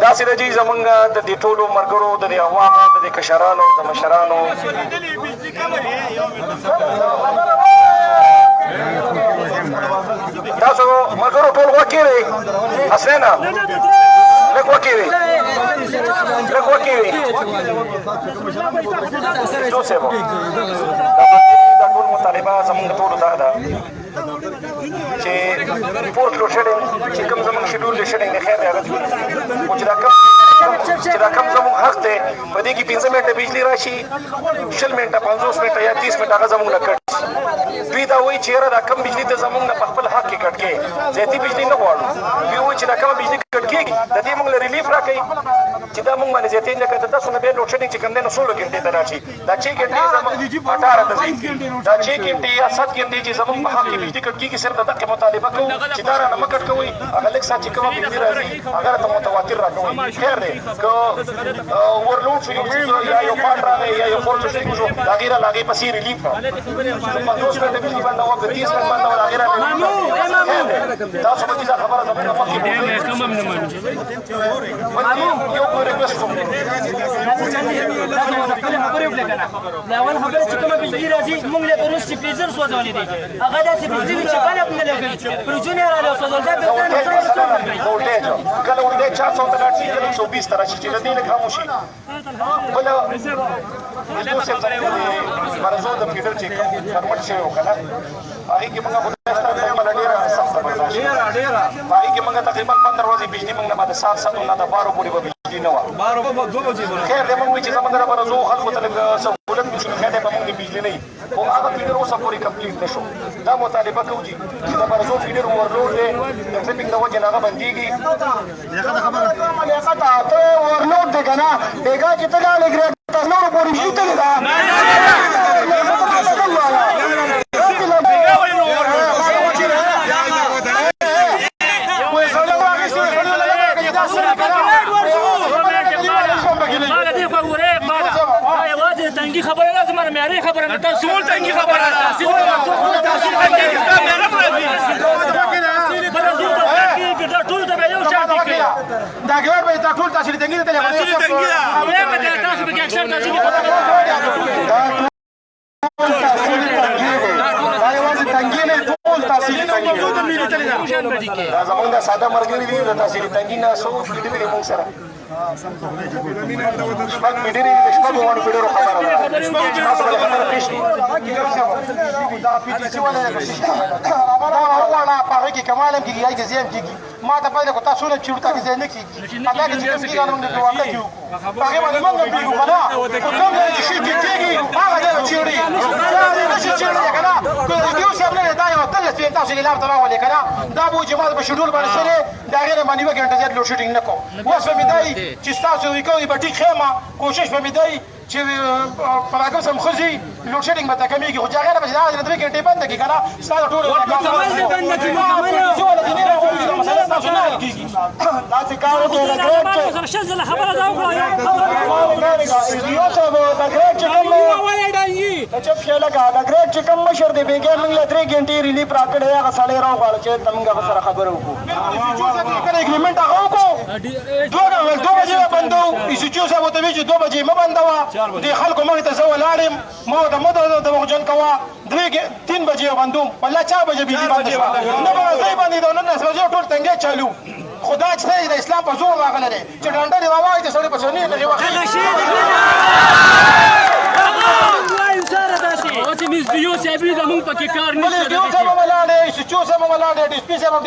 داسې د جي زمونږ د دې ټولو ملګرو د دې عوامو د دې کشرانو د مشرانو تاسو ملګرو ټول غوږ کېږئ حسنینا لږ غوږ کېږئ لږ غوږ کېږئ جوسف دا ټول مطالبه زمونږ ټولو دا ده چې فورس لوډ شیډینګ چې کوم زمونږ شیډول دی شیډینګ دی خیر دی هغه خو چې دا کوم زمونږ حق دی په دې کې 15 منټه بجلي راشي 20 منټه 50 منټه یا 30 منټه هغه زمونږ نه کټ دوی دا وایي چې یاره دا کم بجلي ته زمونږ نه په خپل حق کې کټ کړي زیاتي بجلي نه غواړو دوی وایي چې دا کومه بجلي کټ کېږي د دې موږ له ریلیف راکوي چې دا موږ باندې زیاتې لکه د تاسو نه بیا لوډ شیډینګ چې کوم دی نو 16 ګنټې ته راشي دا 6 ګنټې زموږ 18 ته ځي دا 6 ګنټې یا 7 ګنټې چې زموږ په حق کې بجلي کټ کېږي صرف د دقې مطالبه کوو چې دا رانه مه کټ کوئ هغه لږ ساعت چې کومه بجلي راځي هغه راته متواتر راکوئ خیر دی که اورلوډ شو یو څیز یا یو پاټ راغی یا یو فولډ شو شو د هغې نه له هغې پسې ریلیف کړه 50 منټه بجلي بنده وه که 30 منټ بنده وه د هغې نه خیر دی تاسو به دا خبره زموږ نه مخکې یو کوم ریکویسټ کوم اول خبره چې کومه بجلي راځي موږ له پروس چې فریزر سوځولې دی هغه داسې بجلي وي چې بلب نه لګوي فریجونه یې راله سوځول دا وولټیج کله وولټیج 400 ته لاړ شي کله 120 ته راشي چې د دې نه خاموشي بله مزدور صاحب زموږ د مرزو د فیډر چې کوم کنورټ شوی و که نه هغې کې موږ خدای ستاسو ډېره سخته برداشت په هغې کې موږ تقریبا 15 ورځې بجلي موږ نه به د سهار 7 نه د 12 پورې به بجلي نه وه خیر دی موږ وایي چې زموږ د مرزو خلکو ته لږ سهولت وشي نو خیر دی به موږ د بجلي نه وي خو هغه فیډر اوسه پورې کمپلیټ نه شو دا مطالبه کوو چې د مرزو فیډر اورلوډ دی د ټریفک د وجې نه هغه بندېږي لیاقت ته اورلوډ دی که نه بېګا چې ته لاړې ګرېډ ته نورو پورې بجلي تلې ده تنګي خبره ده زما معیاري خبره نه تاسو ټول تنګي خبره ده ټول ته یو شان دي دا ګور به دا ټول تاسو تنګي ته لګوي تاسو به اکثر تاسو دا زمونږ د ساده ملګري دي د تحصیلي تنګي نه څو فیډرې دي موږ سره شپږ فیډرې دي د شپږو واړو فیډرو خبره ده تاسو به خبره پېښ کړي دا پي ټي سي والا دا وغواړه په هغې کې کمال هم کېږي یا کې زیان کېږي ما ته پیدا کړو تاسو نه چې ورته کې ځای نه کېږي هغه کې چې کوم کېږي هغه موږ د واقع کېږو په هغې باندې موږ هم پېږو که نه خو کوم ځای چې شي کېږي هغه ځای به چېړي نه شي چېړلی که نه که ریډیو صاحب نه دی دا یو 13 تاسو لیلام ته راولې که نه دا به و چې ما په شیډول باندې سره د هغې نه باندې 1 ګنټه زیات لوډ شیډینګ نه کوم اوس به مې دی چې ستاسو وي کوي به ټیک ښیم کوشش به مې دی چې په راګم سم ښځي لوډ شیډینګ به ته کمېږي خو چې هغې نه به چې دا 2 ګنټې بنده کړي که نه ستاسو ټولو مسله ستاسو نه حل کېږي داسې کار وکړئ د ګریډ چپ شه لکه د ګریډ چې کوم مشر دی بېګا موږ له 3 ګنټې ریلیف راکړی دی هغه سړی راوغواړه چې دلته موږ هغه سره خبره وکړو اګریمنټ هغه وکړو 2 بجې به بندو ایسوچیو صاحب ورته وایي چې 2 بجې مه بندوه دې خلکو مخې ته زه ولاړ یم ما ورته مه دروغجن کوه 3 بجې به بندوم والله 4 بجې بجلي بنده شوه نه به ځای باندې د 19 بجې ټول تنګې چالو خو دا چې دی د اسلام په زور راغلی دی چې ډنډه دې ووایي د سړي په چونې لږې وخت مزدیو صاحب زموږ پکې کار نشته مزدیو صاحب ولاړ دی ایسوچیو صاحب ولاړ دی ډي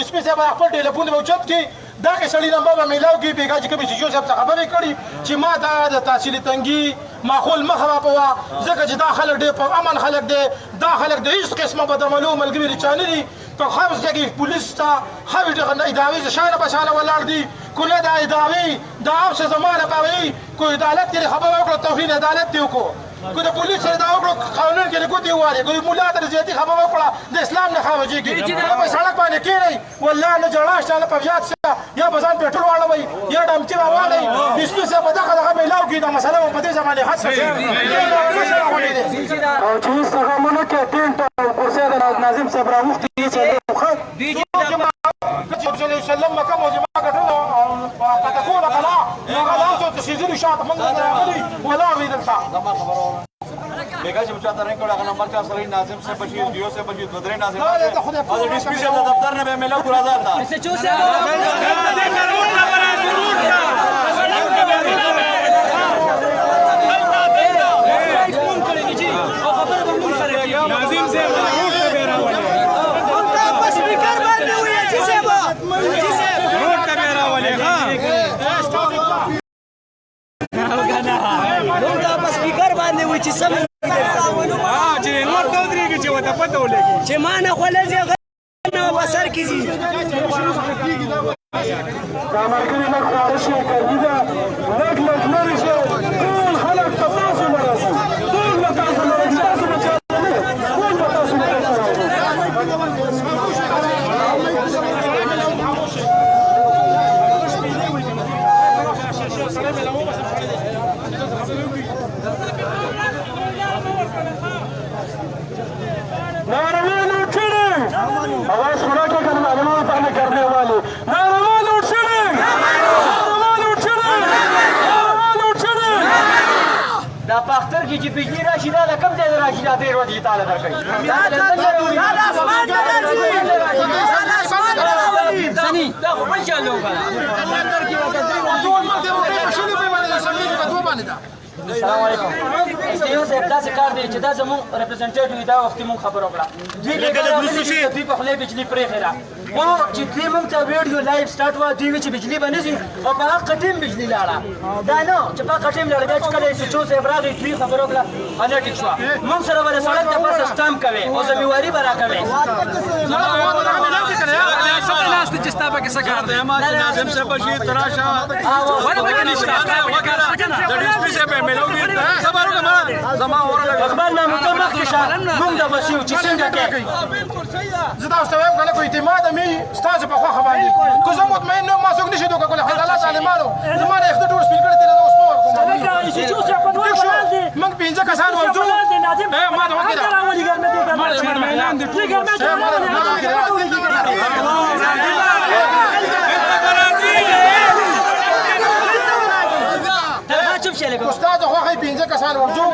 سي پي صاحب خپل ټلیفون به اوچت کړي دا که سړي نمبر به میلاو کړي بېګا چې کوم ایسوچیو صاحب څه خبرې کړي چې ما ته د تحصیلي تنګي ماحول مه خرابوه ځکه چې دا خلک ډېر په امن خلک دی دا خلک د هېڅ قسمه بدعملو ملګري چا نه دي په هر ځای کې پولیس ته هر ادارې د شانه په شانه ولاړ دي که نه دا ادارې دا هر څه زما لپاره وي که عدالت کې خبره وکړه توهین عدالت دې وکړو که د پولیس سره دا وکړو قانون کې د ګوتې ووارې که ملا ته د زیاتي خبره وکړه د اسلام نه خارجېږي نه په سړک باندې کښېنئ والله نه جړا شته نه په زیات شته یا به ځان پېټرول واړوئ یا ډمچي راواړئ ډسپي صاحب په دغه میلاو کښي دا مسله به په دې زمانې حد شي او چې هېڅ څه غمونه ډکه ټینټ او کرسۍ د ناظم صاحب راوښتي چې وسلم مکه موجبه ګټلو او پتکونه کلا هغه دا چې تسیزلو شاته موږ راغلي ولاړ وي دلته بیگا چې چاته نه کړه هغه نمبر کا سره ناظم صاحب بشي دیو صاحب بشي بدرې ناظم او د ډي سي صاحب دفتر نه به ملو ګرا ده سچو صاحب ناظم صاحب روډ ته به راولي مونږ په سپیکر باندې وایي چې صاحب روډ ته به راولي ها مونږ په سپیکر باندې وایي چې سم چې نور ته درېږي چې وته پته ولګي چې ما نه خولځي نو بسر کیږي دا ملګري لږ خواړه شي ګرمي ده لږ لرې شي ټول خلک په تاسو نه راځي ټول له تاسو نه راځي تاسو به چاته نه ټول به تاسو نه راځي नारवाल उठने आवाज सुना के कर मालूम पाने करने वाले नारवाल उठने नारवाल उठने नारवाल उठने دا پختر کې چې بجلی راشي دا د کوم ځای نه راشي دا ډېر ودی تعالی درکړي دا د اسمان نه راځي دا اسمان نه راځي سني دا خو بل چا لو کنه ټول مخ دې وکړي ماشینې په باندې سمې په دوه باندې دا السلام علیکم ایسټیو صاحب داسې کار دی چې دا زموږ ریپرزنټیټیو دا وخت موږ خبر وکړه دوی په خولې بجلي پرېښې ده خو چې دوی موږ ته ویډیو لایف سټارټ وه دوی وی چې بجلي به نه ځي او په هغه ټیم بجلي لاړه دا نه چې په هغه ټیم لاړه بیا چې کله ایسټیو صاحب راغی دوی خبر وکړه هغه ټیک شوه موږ سره به د سړک د پاسه سټامپ کوې او ذمهواري به راکوې ناست چې ستا پکې څه کار دی ما چې ناظم صاحب بشي تراشه ور پکې نشته وکړه د ډي سي صاحب ملو دي خبرونه ما زما اوره اخبار نامه ته مخکې شه موږ د بسیو چې څنګه کې زه تاسو ته وایم کنه کوئی اعتماد مې ستاسو په خوا باندې کو زه مطمئن نه ما څوک نشي دوکه کوله حلالات عالمانو زما نه اخته ټول سپیکر دې اوس په ورکوم موږ پنځه کسان موجود ما ته وکړه چوپ شه لګو استاد خو هي پنځه کسان ورجو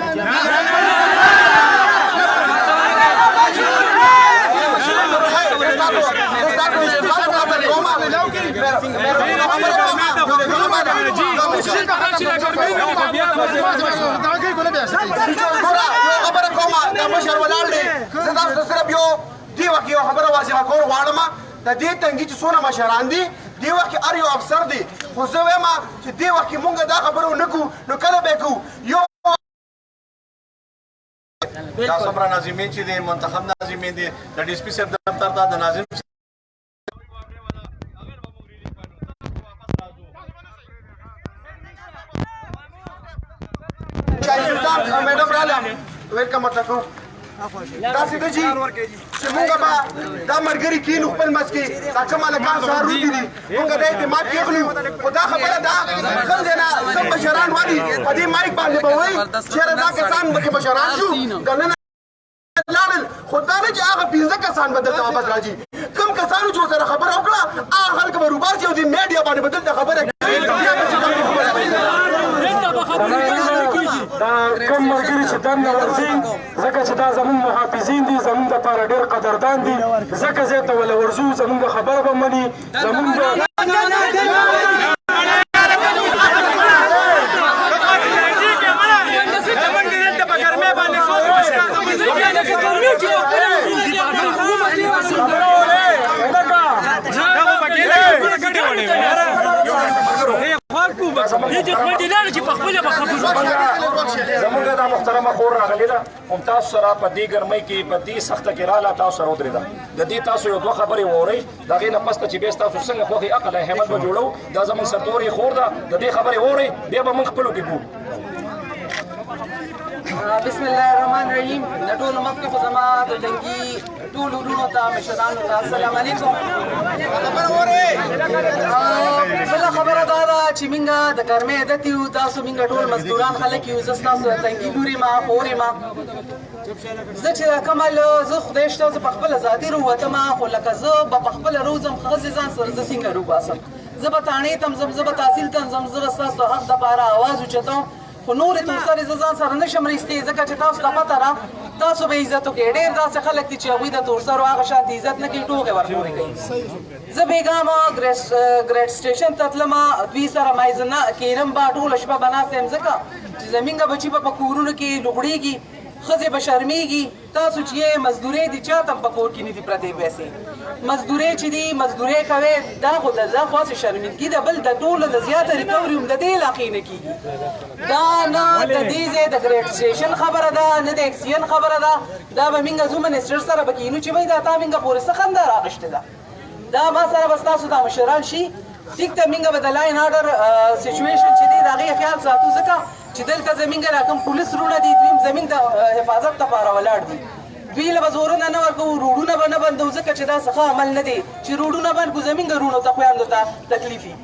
خبره کومه د مشر ولاړ دی زه تاسو سره یو دی وخت یو خبره واضحه کول غواړم د دې تنګي چې څونه مشران دي دی وخت هر یو افسر دی خو زه وایم چې دی وخت مونږ دا خبره نه کوو نو کله به کوو یو دا صبر ناظمین چې دي منتخب ناظمین دي د ډي سي صاحب دفتر ته د ناظم میډم رااله ویلکم ورته دا سیده جی چې مونږ به دا ملګري کینو خپل منځ کې دا کوم هلکان سهار روټي دي مونږ دا اعتماد کېږلو خو دا خبره ده کوم ځای نه کوم مشران ولي په دې مایک باندې به وایي چېرې دا کسان پکې مشران شو دننه لاړل خو دا نه چې هغه پنځه کسان به دلته واپس راځي کوم کسانو چې ورسره خبره وکړه هغه خلک به روباسي او د میډیا باندې به دلته خبره کوي دا کوم ملګري چې دننه ورځي ځکه چې دا زموږ محافظین دي زموږ دپاره ډېر قدردان دي ځکه ځای ته وله ورځو زموږ خبره به مني زموږ زمونږ دا محترمه خور راغلې ده هم تاسو سره په دې ګرمۍ کې په دې سخته کې راله تاسو سره ودرېده د دې تاسو یو دوه خبرې واورئ د هغې نه پسته چې بیا ستاسو څنګه خوښې عقل همت به جوړو دا زموږ سرتورې خور ده د دې خبرې واورئ بیا به موږ خپلو کې ګورو بسم الله الرحمن الرحیم د ټولو مخکې خو زما د جنګي ټولو وروڼو ته مشرانو ته السلام علیکم. بله خبره دا ده چې موږ د ګرمۍ عادت یو، تاسو موږ ټول مزدوران خلک یو، زه ستاسو د تنګي لور یم خور یم. زه چې دا کمل زه خدای شته زه په خپله ذاتي رووتم، خو لکه زه به په خپله روځم ښځې ځان سره زه څنګه روباسم. زه به تاڼې ته ځم، زه به تحصیل ته ځم، زه به ستاسو د حق دپاره اواز اوچتم، خو نورې تورسرې زه ځان سره نشم رایستې ځکه چې تاسو ته پته ده تاسو به عزت وکړئ. ډېر داسې خلک دي چې هغوی د تورسرو هغه شانتې عزت نه کوي، ټوکې ورپورې کوي. زه بېګامه ګریډ سټیشن ته تلمه، دوی سره مایزه نه کېنم به، ټوله شپه به ناست یم ځکه چې زمونږ بچي به په کورونو کې لوغړېږي، ښځې به شرمېږي. تاسو چې یې مزدورۍ دي چاته هم په کور کې نه دي پرتې پیسې. مزدورۍ چې دي مزدورۍ کوې دا خو دا خو هسې شرمندګي ده، بل د ټولو د زیاته ریکوري هم د دې علاقې نه کېږي. دا نه د دې ځای د ګریډ سټیشن خبره ده، نه د اکسیجن خبره ده. دا به موږ ځو منسټر سره به کښېنو چې بهی دا تا موږ پورې څه خندا راغشتې ده. دا ما سره به ستاسو دا مشران شي، ټیک ته موږ به د لاین آرډر سچویشن چې دی د هغې خیال ساتو، ځکه چې دلته زمونږ را کوم پولیس وروڼه دي دوی هم زمونږ د حفاظت لپاره ولاړ دي. دوی له به زورونه نه ورکوو، روډونه به نه بندوو ځکه چې دا څه ښه عمل نه دی چې روډونه بند کړو، زمونږ وروڼو ته خویندو ته تکلیف وي.